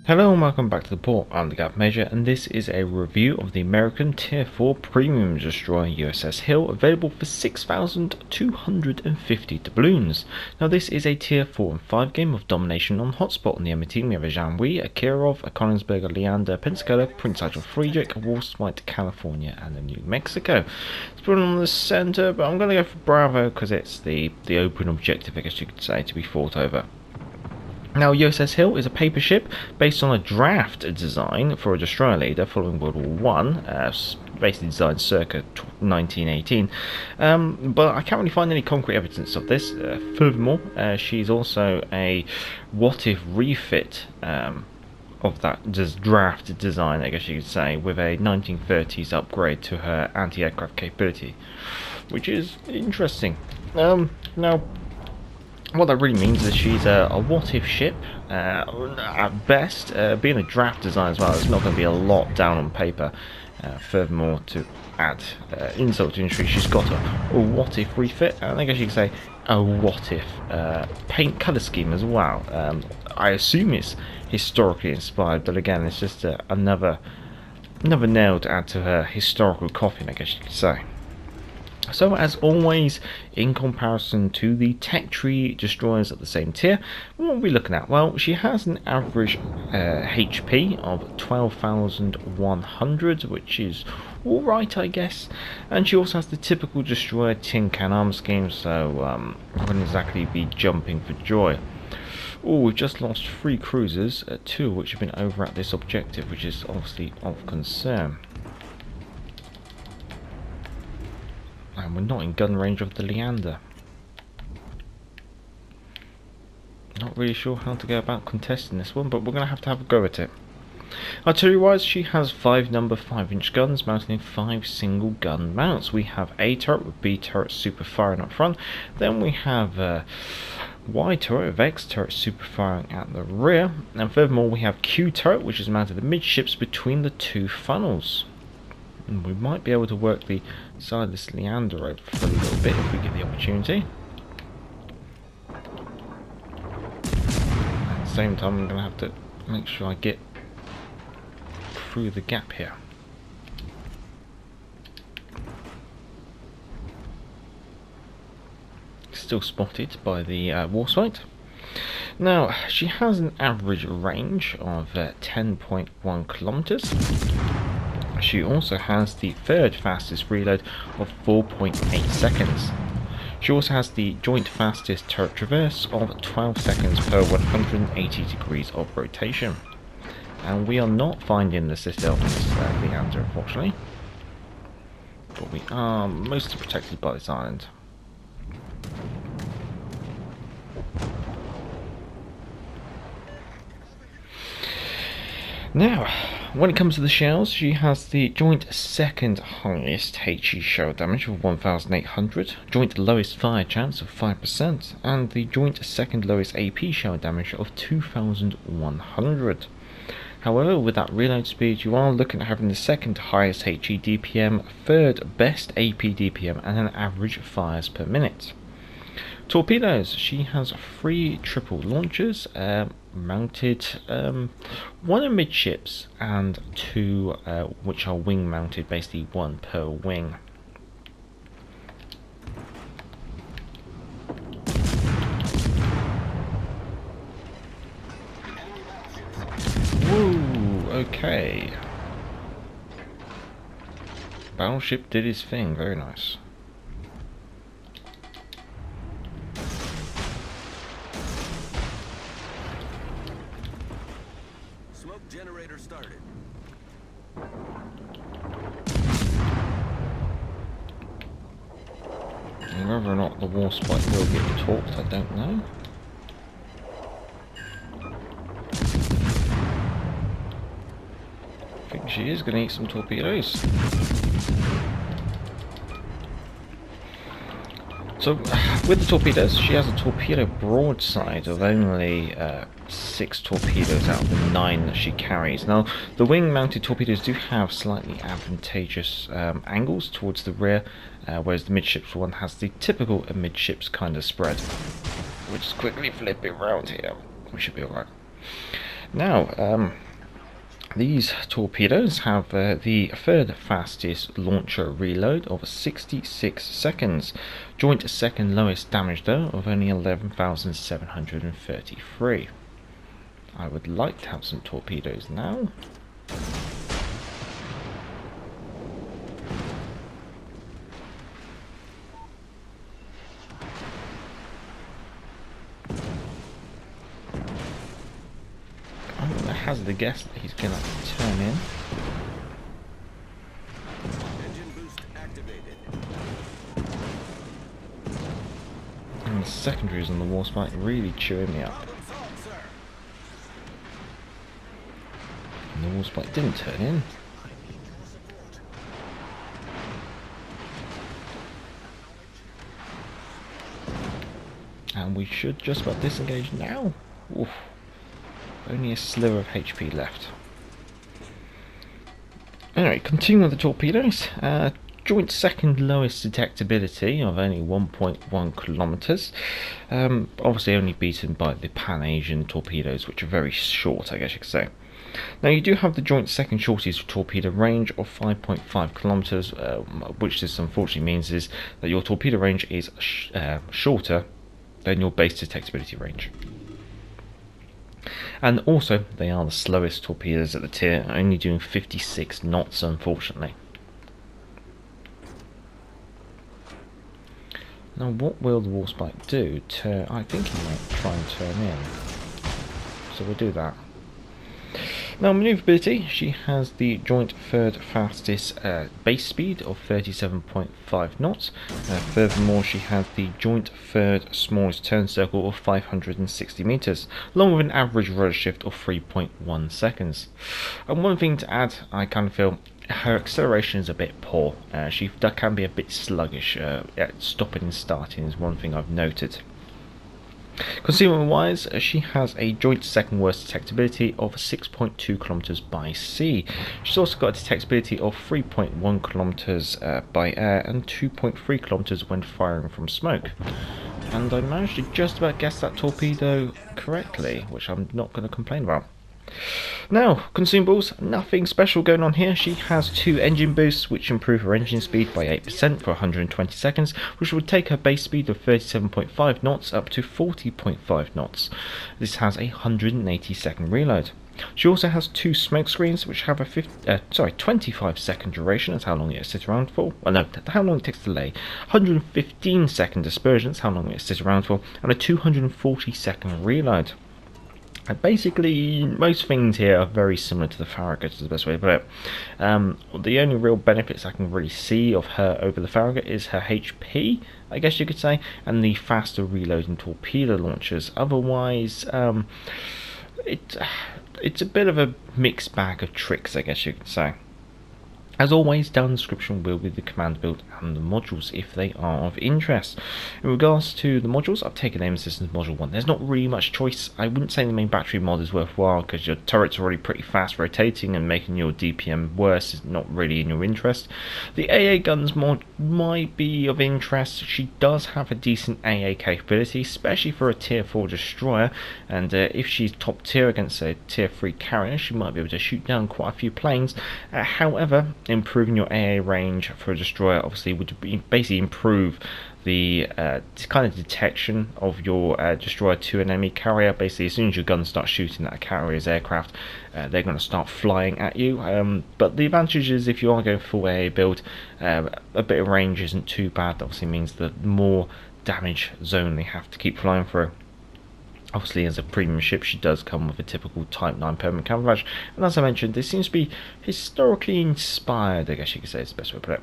Hello and welcome back to the port. I'm the Gap Measure, and this is a review of the American Tier 4 Premium Destroyer USS Hill, available for 6,250 doubloons. Now this is a Tier 4 and 5 game of domination on hotspot. On the ME team we have a Janwi, a Kirov, a Konigsberg, a Leander, a Pensacola, Prince Albert Friedrich, a Warspite, California, and a New Mexico. It's put on the centre, but I'm going to go for Bravo because it's the open objective, I guess you could say, to be fought over. Now, USS Hill is a paper ship based on a draft design for a destroyer leader following World War I, basically designed circa 1918. But I can't really find any concrete evidence of this. Furthermore, she's also a what-if refit of that draft design, I guess you could say, with a 1930s upgrade to her anti-aircraft capability, which is interesting. Now, what that really means is she's a what-if ship, at best, being a draft design as well. There's not going to be a lot down on paper. Furthermore, to add insult to injury, she's got a what-if refit, and I guess you could say a what-if paint colour scheme as well. I assume it's historically inspired, but again, it's just another nail to add to her historical coffin, I guess you could say. So, as always, in comparison to the tech tree destroyers at the same tier, what are we looking at? Well, she has an average HP of 12,100, which is alright, I guess. And she also has the typical destroyer tin can armor scheme, so I wouldn't exactly be jumping for joy. Oh, we've just lost 3 cruisers, 2 of which have been over at this objective, which is obviously of concern. And we're not in gun range of the Leander. Not really sure how to go about contesting this one, but we're going to have a go at it. Artillery wise, she has 5 number 5-inch guns mounted in 5 single gun mounts. We have A turret with B turret super firing up front. Then we have Y turret with X turret super firing at the rear. And furthermore, we have Q turret, which is mounted amidships between the 2 funnels. And we might be able to work the side of this Leander over for a little bit if we get the opportunity. At the same time, I'm going to have to make sure I get through the gap here. Still spotted by the Warspite. Now, she has an average range of 10.1 kilometers. She also has the 3rd fastest reload of 4.8 seconds. She also has the joint fastest turret traverse of 12 seconds per 180 degrees of rotation. And we are not finding the citadel on this Leander, unfortunately. But we are mostly protected by this island. Now, when it comes to the shells, she has the joint 2nd highest HE shell damage of 1,800, joint lowest fire chance of 5%, and the joint 2nd lowest AP shell damage of 2,100. However, with that reload speed, you are looking at having the 2nd highest HE DPM, 3rd best AP DPM, and an average fires per minute. Torpedoes, she has 3 triple launchers, mounted, 1 amidships and 2 which are wing mounted, basically 1 per wing. Woo, okay. Battleship did his thing, very nice. Generator started. Whether or not the Warspite will get torqued, I don't know. I think she is going to eat some torpedoes. So, with the torpedoes, she has a torpedo broadside of only 6 torpedoes out of the 9 that she carries. Now, the wing-mounted torpedoes do have slightly advantageous angles towards the rear, whereas the midships one has the typical midships kind of spread. We'll just quickly flip it around here. We should be alright. Now, these torpedoes have the third fastest launcher reload of 66 seconds. Joint second lowest damage though of only 11,733. I would like to have some torpedoes now. Hazard a guess that he's going to turn in. Engine boost activated. And the secondaries on the Warspite really chewing me up. Problem solved, sir. And the Warspite didn't turn in. And we should just about disengage now. Oof. Only a sliver of HP left. Anyway, continuing with the torpedoes. Joint second lowest detectability of only 1.1 kilometers. Obviously only beaten by the Pan-Asian torpedoes, which are very short, I guess you could say. Now you do have the joint second shortest torpedo range of 5.5 kilometers, which this unfortunately means is that your torpedo range is shorter than your base detectability range. And also, they are the slowest torpedoes at the tier, only doing 56 knots, unfortunately. Now, what will the Warspite do? I think he might try and turn in. So we'll do that. Now, Maneuverability, she has the joint third fastest base speed of 37.5 knots. Furthermore, she has the joint third smallest turn circle of 560 meters, along with an average rudder shift of 3.1 seconds. And one thing to add, I kind of feel her acceleration is a bit poor. She can be a bit sluggish. Stopping and starting is one thing I've noted. Consumable wise, she has a joint second worst detectability of 6.2 kilometers by sea. She's also got a detectability of 3.1 kilometers by air and 2.3 kilometers when firing from smoke. And I managed to just about guess that torpedo correctly, which I'm not going to complain about. Now, Consumables, nothing special going on here. She has 2 engine boosts, which improve her engine speed by 8% for 120 seconds, which would take her base speed of 37.5 knots up to 40.5 knots. This has a 180 second reload. She also has 2 smoke screens, which have a 25 second duration, that's how long it sits around for. Well, no, how long it takes to lay. 115 second dispersion, that's how long it sits around for, and a 240 second reload. Basically, most things here are very similar to the Farragut, is the best way to put it. The only real benefits I can really see of her over the Farragut is her HP, I guess you could say, and the faster reloading torpedo launchers. Otherwise, it's a bit of a mixed bag of tricks, I guess you could say. As always, down in the description will be the command build and the modules if they are of interest. In regards to the modules, I've taken Aim Systems Module 1. There's not really much choice. I wouldn't say the main battery mod is worthwhile because your turret's already pretty fast rotating and making your DPM worse is not really in your interest. The AA Guns mod might be of interest. She does have a decent AA capability, especially for a tier 4 destroyer, and if she's top tier against a tier 3 carrier, she might be able to shoot down quite a few planes. However, improving your AA range for a destroyer obviously would basically improve the kind of detection of your destroyer to an enemy carrier. Basically, as soon as your guns start shooting at a carrier's aircraft, they're going to start flying at you. But the advantage is if you are going full AA build, a bit of range isn't too bad. That obviously means that more damage zone they have to keep flying through. Obviously, as a premium ship, she does come with a typical Type 9 permanent camouflage, and as I mentioned, this seems to be historically inspired, I guess you could say is the best way to put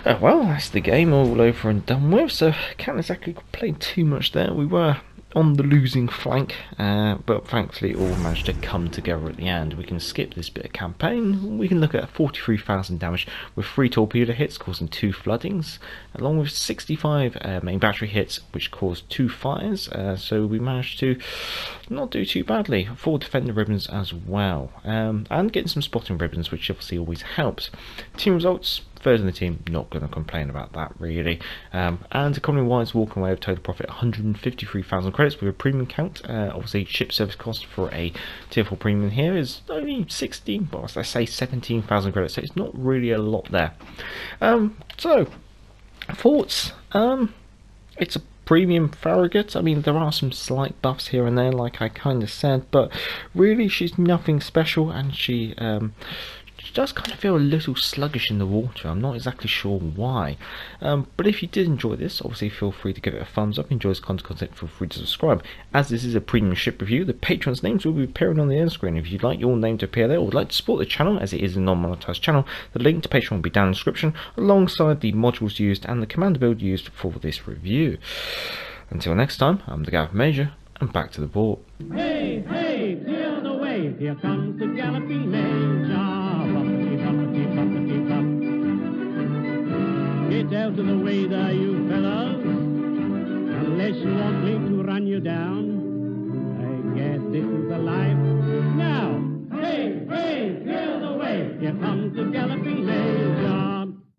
it. Well, that's the game all over and done with, so can't exactly complain too much there. We were on the losing flank, but thankfully all managed to come together at the end. We can skip this bit of campaign. We can look at 43,000 damage with 3 torpedo hits causing 2 floodings, along with 65 main battery hits which caused 2 fires, so we managed to not do too badly. 4 defender ribbons as well, and getting some spotting ribbons, which obviously always helps. Team results, third in the team, not going to complain about that really. And economy-wise, walking away with total profit 153,000 credits with a premium count. Obviously, ship service cost for a tier 4 premium here is only 16, but let's say 17,000 credits, so it's not really a lot there. So, thoughts? It's a premium Farragut. I mean, there are some slight buffs here and there, like I kind of said, but really she's nothing special, and she does kind of feel a little sluggish in the water. I'm not exactly sure why. But if you did enjoy this, obviously feel free to give it a thumbs up. Enjoy this content, feel free to subscribe. As this is a premium ship review, the patrons' names will be appearing on the end screen. If you'd like your name to appear there, or would like to support the channel as it is a non-monetized channel, the link to Patreon will be down in the description, alongside the modules used and the commander build used for this review. Until next time, I'm the Gav Major, and back to the board. Hey, hey, clear the way, here comes the galloping Major. Get out of the way there, you fellows, unless you want me to run you down. I guess this is the life. Now, hey, hey, clear the way, here comes